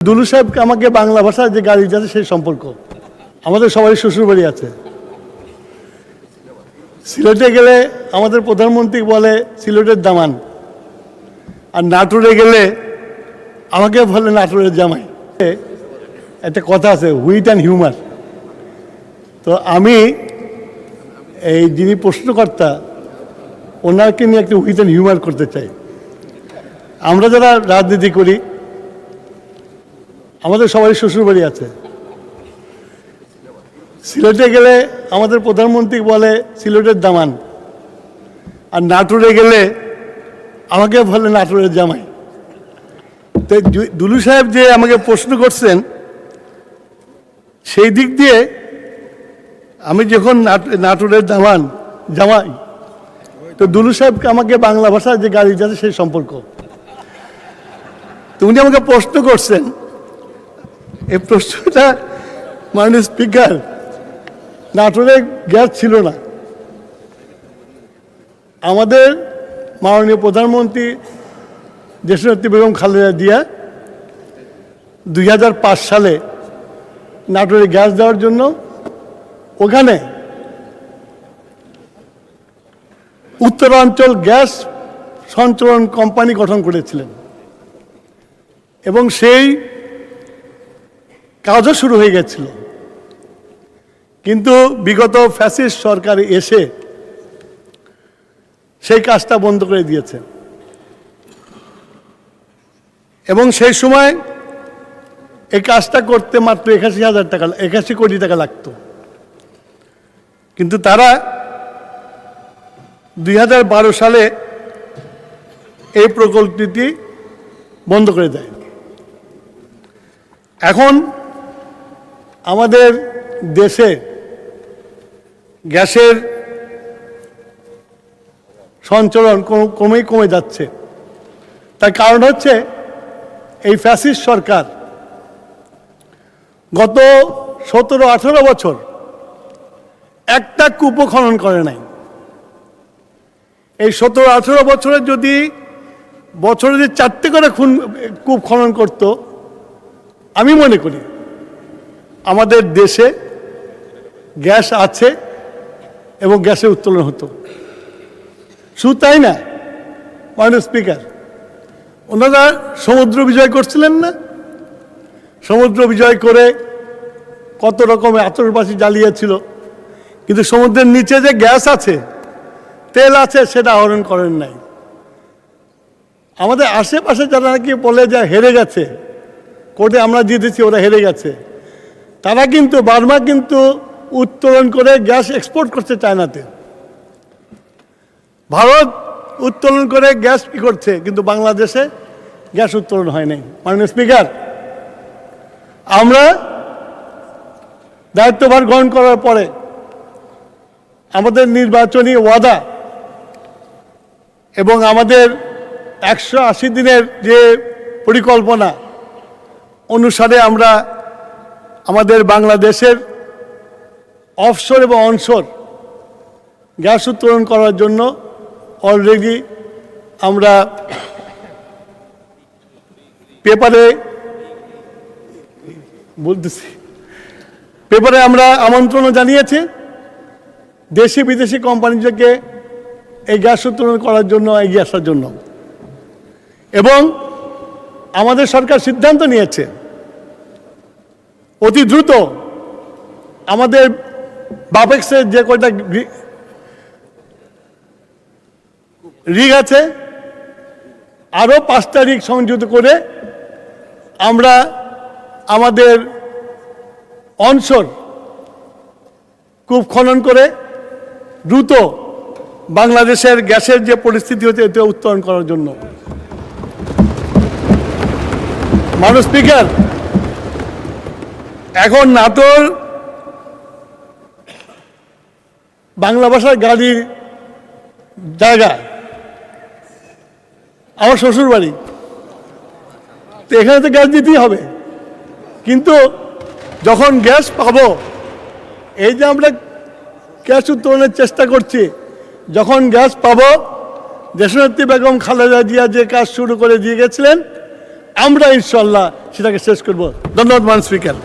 দুলু সাহেব আমাকে বাংলা ভাষায় যে গালি দিয়েছে সেই সম্পর্ক আমাদের সবাই শ্বশুরবাড়ি আছে। সিলেটে গেলে আমাদের প্রধানমন্ত্রী বলে সিলেটের দামান, আর নাটোরে গেলে আমাকে বলে নাটোরের জামাই। একটা কথা আছে, হুইট অ্যান্ড হিউমার। তো আমি এই যিনি প্রশ্নকর্তা ওনাকে নিয়ে একটা হুইট অ্যান্ড হিউমার করতে চাই। আমরা যারা রাজনীতি করি আমাদের সবাই শ্বশুরবাড়ি আছে। সিলেটে গেলে আমাদের প্রধানমন্ত্রী বলে সিলেটের দামান, আর নাটোরে গেলে আমাকে বলে নাটোরের জামাই। তো দুলু সাহেব যে আমাকে প্রশ্ন করছেন সেই দিক দিয়ে আমি যখন নাটোরের জামাই, তো দুলু সাহেবকে আমাকে বাংলা ভাষায় যে গালি দিয়েছে সেই সম্পর্ক। তো উনি আমাকে প্রশ্ন করছেন, এই প্রশ্নটা মাননীয় স্পিকার, নাটোরে গ্যাস ছিল না। আমাদের মাননীয় প্রধানমন্ত্রী দেশনেত্রী বেগম খালেদা জিয়া 2005 সালে নাটোরে গ্যাস দেওয়ার জন্য ওখানে উত্তরাঞ্চল গ্যাস সঞ্চালন কোম্পানি গঠন করেছিলেন এবং সেই কাজও শুরু হয়ে গেছিল। কিন্তু বিগত ফ্যাসিস্ট সরকার এসে সেই কাজটা বন্ধ করে দিয়েছে এবং সেই সময় এই কাজটা করতে মাত্র 81 কোটি টাকা লাগতো। কিন্তু তারা 2012 সালে এই প্রকল্পটি বন্ধ করে দেয়। এখন আমাদের দেশে গ্যাসের সঞ্চালন কমে যাচ্ছে। তার কারণ হচ্ছে এই ফ্যাসিস্ট সরকার গত 17-18 বছর একটা কূপও খনন করে নাই। এই 17-18 বছরে যদি বছরে 4টে করে কূপ খনন করত, আমি মনে করি আমাদের দেশে গ্যাস আছে এবং গ্যাসের উত্তোলন হতো। শুধু তাই না, মাননীয় স্পিকার, ওনারা সমুদ্র বিজয় করছিলেন না? সমুদ্র বিজয় করে কত রকমের আতশবাজি জ্বালিয়েছিল, কিন্তু সমুদ্রের নিচে যে গ্যাস আছে, তেল আছে, সেটা আহরণ করেন নাই। আমাদের আশেপাশে যারা নাকি বলে যে হেরে গেছে, কোর্টে আমরা জিতেছি, ওরা হেরে গেছে, তারা কিন্তু বার্মা কিন্তু উত্তোলন করে গ্যাস এক্সপোর্ট করছে চায়নাতে। ভারত উত্তোলন করে গ্যাস কি করছে, কিন্তু বাংলাদেশে গ্যাস উত্তোলন হয় নাই। মাননীয় স্পিকার, আমরা দায়িত্বভার গ্রহণ করার পরে আমাদের নির্বাচনী ওয়াদা এবং আমাদের 180 দিনের যে পরিকল্পনা অনুসারে আমরা আমাদের বাংলাদেশের অফশোর এবং অনশোর গ্যাস উত্তোলন করার জন্য অলরেডি আমরা পেপারে আমরা আমন্ত্রণও জানিয়েছি দেশি বিদেশি কোম্পানিদেরকে এই গ্যাস উত্তোলন করার জন্য এগিয়ে আসার জন্য। এবং আমাদের সরকার সিদ্ধান্ত নিয়েছে অতি দ্রুত আমাদের বাপেক্সের যে কয়টা রিগ আছে আরও 5টা রিগ সংযুক্ত করে আমরা আমাদের অনশোর কূপ খনন করে দ্রুত বাংলাদেশের গ্যাসের যে পরিস্থিতি হচ্ছে এটা উত্তোলন করার জন্য। মাননীয় স্পিকার, এখন নাটোর বাংলা ভাষার গাড়ির জায়গা, আমার শ্বশুর বাড়ি, তো এখানে তো গ্যাস দিতেই হবে। কিন্তু যখন গ্যাস পাবো, এই যে আমরা গ্যাস উত্তোলনের চেষ্টা করছি, যখন গ্যাস পাবো, দেশনেত্রী বেগম খালেদা জিয়া যে কাজ শুরু করে দিয়ে গেছিলেন আমরা ইনশাল্লাহ সেটাকে শেষ করব। ধন্যবাদ মান স্পিকার।